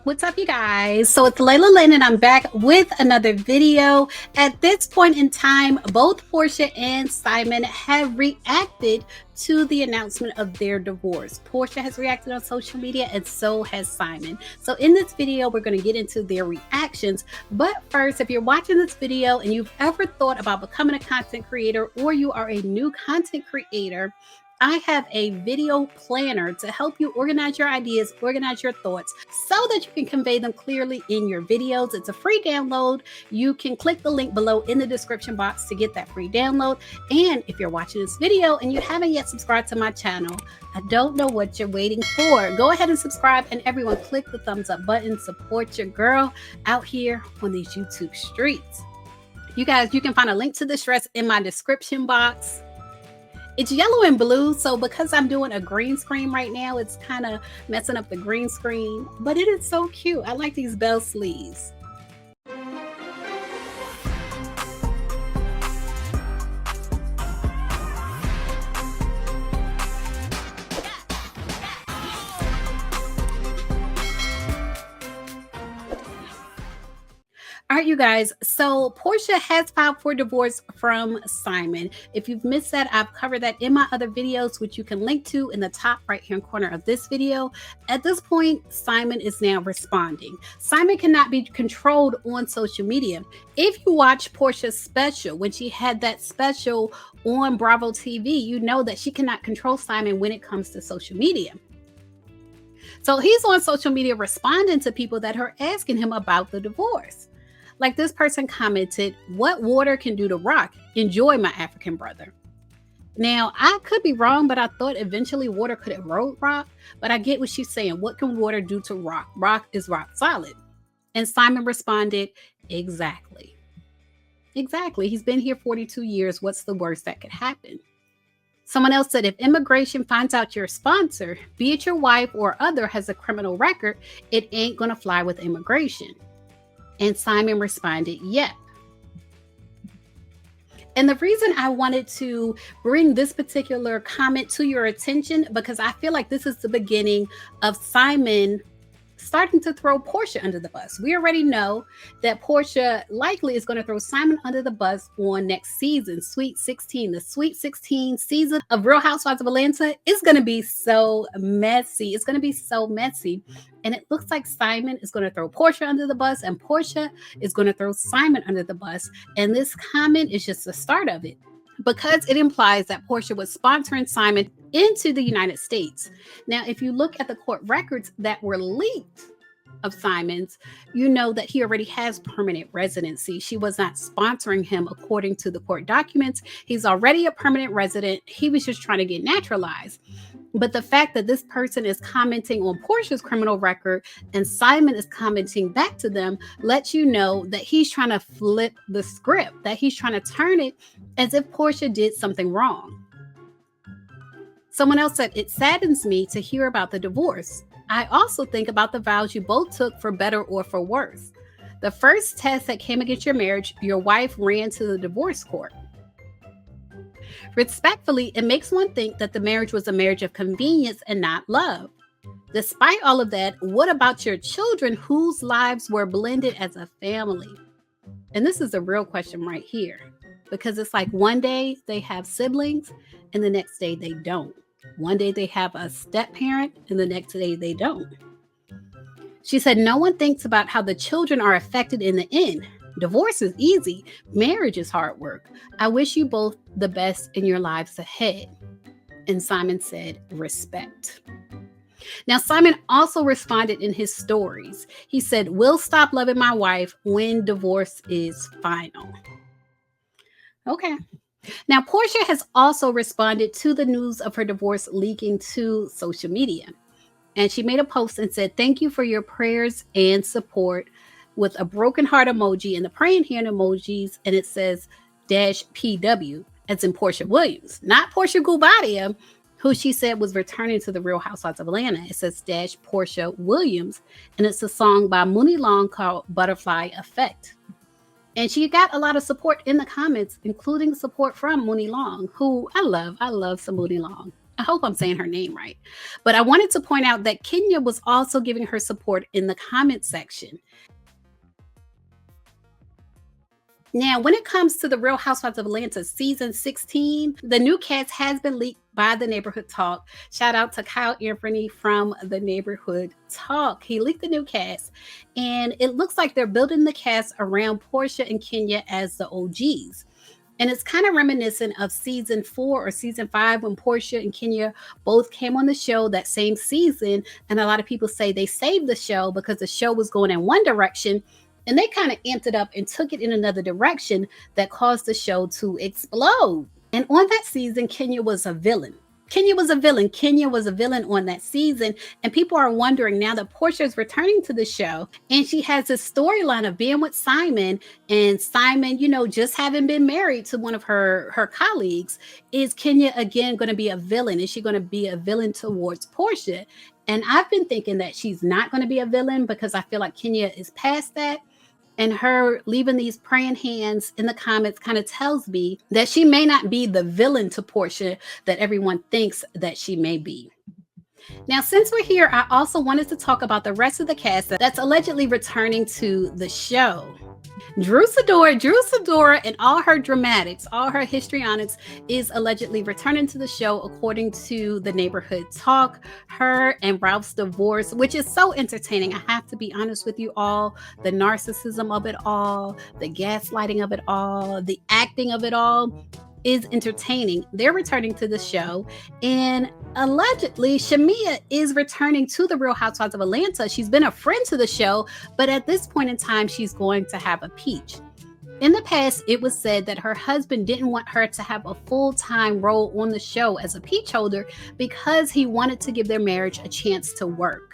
What's up, you guys? So it's Layla Lynn, and I'm back with another video. At this point in time, both Porsha and Simon have reacted to the announcement of their divorce. Porsha has reacted on social media, and so has Simon. So in this video, we're going to get into their reactions. But first, if you're watching this video and you've ever thought about becoming a content creator, or you are a new content creator, I have a video planner to help you organize your ideas, organize your thoughts, so that you can convey them clearly in your videos. It's a free download. You can click the link below in the description box to get that free download. And if you're watching this video and you haven't yet subscribed to my channel, I don't know what you're waiting for. Go ahead and subscribe, and everyone click the thumbs up button. Support your girl out here on these YouTube streets. You guys, you can find a link to this dress in my description box. It's yellow and blue, so because I'm doing a green screen right now, it's kind of messing up the green screen, but it is so cute. I like these bell sleeves. All right, you guys. So Porsha has filed for divorce from Simon. If you've missed that, I've covered that in my other videos, which you can link to in the top right-hand corner of this video. At this point, Simon is now responding. Simon cannot be controlled on social media. If you watch Porsha's special, when she had that special on Bravo TV, you know that she cannot control Simon when it comes to social media. So he's on social media responding to people that are asking him about the divorce. Like this person commented, "What water can do to rock? Enjoy, my African brother." Now, I could be wrong, but I thought eventually water could erode rock. But I get what she's saying. What can water do to rock? Rock is rock solid. And Simon responded, exactly. Exactly. He's been here 42 years. What's the worst that could happen? Someone else said, if immigration finds out your sponsor, be it your wife or other, has a criminal record, it ain't going to fly with immigration. And Simon responded, yep. And the reason I wanted to bring this particular comment to your attention, because I feel like this is the beginning of Simon starting to throw Porsha under the bus. We already know that Porsha likely is going to throw Simon under the bus on next season, Sweet 16. The Sweet 16 season of Real Housewives of Atlanta is going to be so messy. It's going to be so messy. And it looks like Simon is going to throw Porsha under the bus, and Porsha is going to throw Simon under the bus. And this comment is just the start of it, because it implies that Porsha was sponsoring Simon into the United States. Now, if you look at the court records that were leaked of Simon's, you know that he already has permanent residency. She was not sponsoring him according to the court documents. He's already a permanent resident. He was just trying to get naturalized. But the fact that this person is commenting on Porsha's criminal record and Simon is commenting back to them lets you know that he's trying to flip the script, that he's trying to turn it as if Porsha did something wrong. Someone else said, it saddens me to hear about the divorce. I also think about the vows you both took for better or for worse. The first test that came against your marriage, your wife ran to the divorce court. Respectfully, it makes one think that the marriage was a marriage of convenience and not love. Despite all of that, what about your children whose lives were blended as a family? And this is a real question right here, because it's like one day they have siblings and the next day they don't. One day they have a step parent and the next day they don't. She said, no one thinks about how the children are affected in the end. Divorce is easy. Marriage is hard work. I wish you both the best in your lives ahead. And Simon said, respect. Now, Simon also responded in his stories. He said, we'll stop loving my wife when divorce is final. Okay. Now, Porsha has also responded to the news of her divorce leaking to social media. And she made a post and said, thank you for your prayers and support, with a broken heart emoji and the praying hand emojis. And it says -PW, as in Porsha Williams, not Porsha Guobadia, who she said was returning to the Real Housewives of Atlanta. It says Porsha Williams. And it's a song by Mooney Long called Butterfly Effect. And she got a lot of support in the comments, including support from Mooney Long, who I love. I love some Mooney Long. I hope I'm saying her name right. But I wanted to point out that Kenya was also giving her support in the comment section. Now, when it comes to the Real Housewives of Atlanta season 16, the new cast has been leaked by the Neighborhood Talk. Shout out to Kyle Anthony from the Neighborhood Talk. He leaked the new cast, and it looks like they're building the cast around Porsha and Kenya as the OGs. And it's kind of reminiscent of season 4 or season 5 when Porsha and Kenya both came on the show that same season. And a lot of people say they saved the show because the show was going in one direction and they kind of amped it up and took it in another direction that caused the show to explode. And on that season, Kenya was a villain. Kenya was a villain on that season. And people are wondering now that Porsha is returning to the show and she has this storyline of being with Simon, and Simon, just having been married to one of her colleagues. Is Kenya again going to be a villain? Is she going to be a villain towards Porsha? And I've been thinking that she's not going to be a villain because I feel like Kenya is past that. And her leaving these praying hands in the comments kind of tells me that she may not be the villain to Porsha that everyone thinks that she may be. Now, since we're here, I also wanted to talk about the rest of the cast that's allegedly returning to the show. Drew Sidora and all her dramatics, all her histrionics is allegedly returning to the show according to the Neighborhood Talk. Her and Ralph's divorce, which is so entertaining. I have to be honest with you all. The narcissism of it all, the gaslighting of it all, the acting of it all is entertaining. They're returning to the show, and allegedly Shamia is returning to the Real Housewives of Atlanta. She's been a friend to the show, but at this point in time, she's going to have a peach. In the past, it was said that her husband didn't want her to have a full-time role on the show as a peach holder because he wanted to give their marriage a chance to work.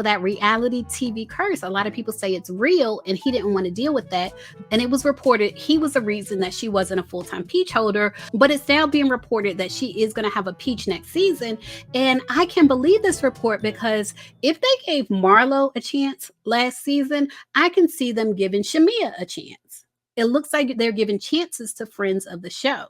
That reality TV curse. A lot of people say it's real, and he didn't want to deal with that. And it was reported he was the reason that she wasn't a full-time peach holder, but it's now being reported that she is going to have a peach next season. And I can believe this report because if they gave Marlo a chance last season, I can see them giving Shamia a chance. It looks like they're giving chances to friends of the show.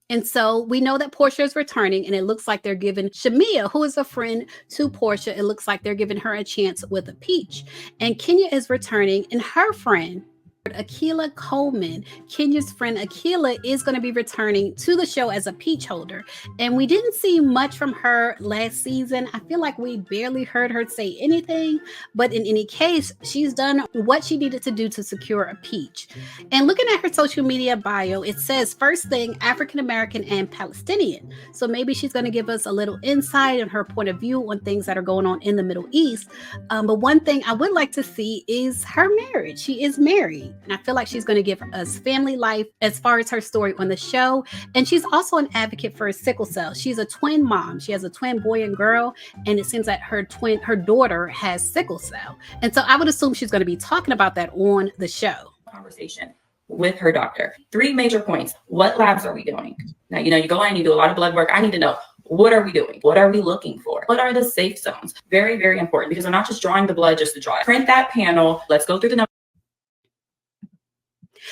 And so we know that Porsha is returning, and it looks like they're giving Shamia, who is a friend to Porsha, it looks like they're giving her a chance with a peach. And Kenya is returning, and her friend, Akilah Coleman, Kenya's friend Akilah, is going to be returning to the show as a peach holder. And we didn't see much from her last season. I feel like we barely heard her say anything, but in any case, she's done what she needed to do to secure a peach. And looking at her social media bio, it says first thing, African American and Palestinian. So maybe she's going to give us a little insight on her point of view on things that are going on in the Middle East. But one thing I would like to see is her marriage. She is married. And I feel like she's going to give us family life as far as her story on the show. And she's also an advocate for sickle cell. She's a twin mom. She has a twin boy and girl. And it seems that her daughter has sickle cell. And so I would assume she's going to be talking about that on the show. Conversation with her doctor. 3 major points. What labs are we doing? Now, you go in, you do a lot of blood work. I need to know, what are we doing? What are we looking for? What are the safe zones? Very, very important, because I'm not just drawing the blood just to draw it. Print that panel. Let's go through the numbers.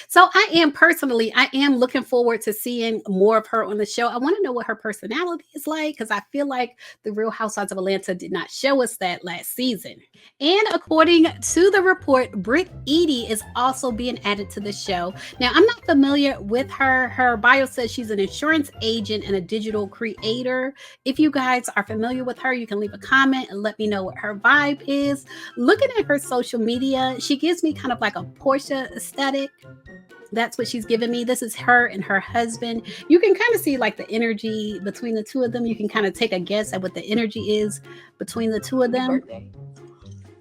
So I am looking forward to seeing more of her on the show. I want to know what her personality is like, because I feel like the Real Housewives of Atlanta did not show us that last season. And according to the report, Britt Eady is also being added to the show. Now, I'm not familiar with her. Her bio says she's an insurance agent and a digital creator. If you guys are familiar with her, you can leave a comment and let me know what her vibe is. Looking at her social media, she gives me kind of like a Porsha aesthetic. That's what she's giving me. This is her and her husband. You can kind of see like the energy between the two of them. You can kind of take a guess at what the energy is between the two of them. Birthday.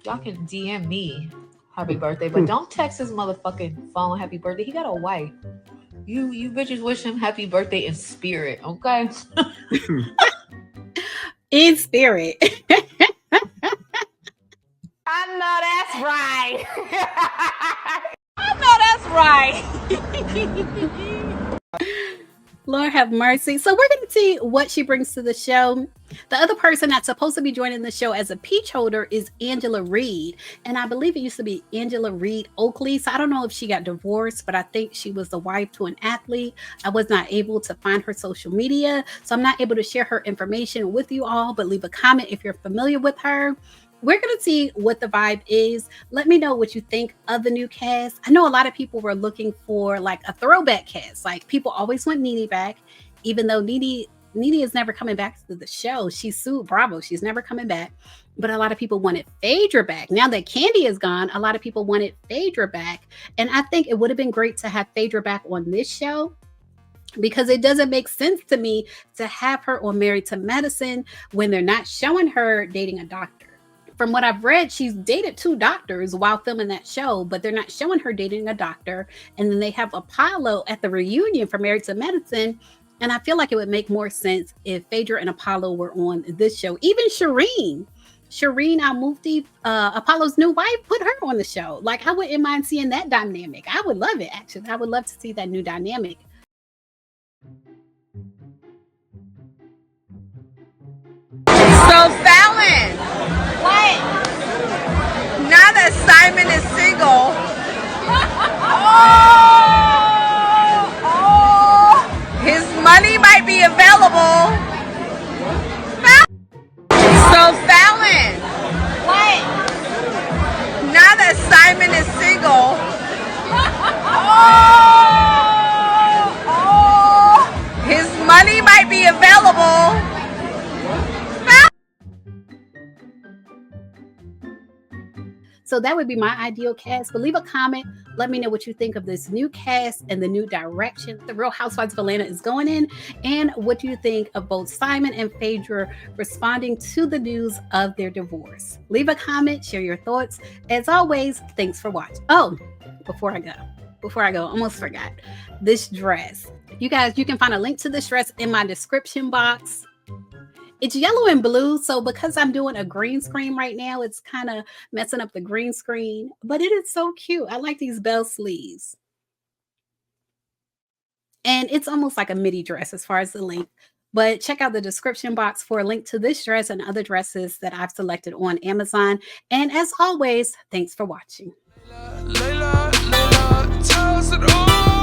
Y'all can DM me happy birthday, but don't text his motherfucking phone happy birthday. He got a wife. You bitches wish him happy birthday in spirit, okay? In spirit. I know that's right. I know that's right. Lord have mercy. So we're going to see what she brings to the show. The other person that's supposed to be joining the show as a peach holder is Angela Reed. And I believe it used to be Angela Reed Oakley. So I don't know if she got divorced, but I think she was the wife to an athlete. I was not able to find her social media, so I'm not able to share her information with you all, but leave a comment if you're familiar with her. We're going to see what the vibe is. Let me know what you think of the new cast. I know a lot of people were looking for like a throwback cast. Like people always want Nene back, even though Nene is never coming back to the show. She sued Bravo. She's never coming back. But a lot of people wanted Phaedra back. Now that Candy is gone, a lot of people wanted Phaedra back. And I think it would have been great to have Phaedra back on this show, because it doesn't make sense to me to have her on Married to Medicine when they're not showing her dating a doctor. From what I've read, she's dated 2 doctors while filming that show, but they're not showing her dating a doctor. And then they have Apollo at the reunion for Married to Medicine. And I feel like it would make more sense if Phaedra and Apollo were on this show. Even Shireen Al-Mufti, Apollo's new wife, put her on the show. Like, I wouldn't mind seeing that dynamic. I would love it, actually. I would love to see that new dynamic. So Fallon, what? Now that Simon is single, his money might be available. So Fallon, what? Now that Simon is single, his money might be available. So that would be my ideal cast. But leave a comment. Let me know what you think of this new cast and the new direction the Real Housewives of Atlanta is going in. And what do you think of both Simon and Phaedra responding to the news of their divorce? Leave a comment. Share your thoughts. As always, thanks for watching. Oh, before I go, almost forgot. This dress. You guys, you can find a link to this dress in my description box. It's yellow and blue, so because I'm doing a green screen right now, it's kind of messing up the green screen, but it is so cute. I like these bell sleeves. And it's almost like a midi dress as far as the length, but check out the description box for a link to this dress and other dresses that I've selected on Amazon. And as always, thanks for watching. Layla, tells it all.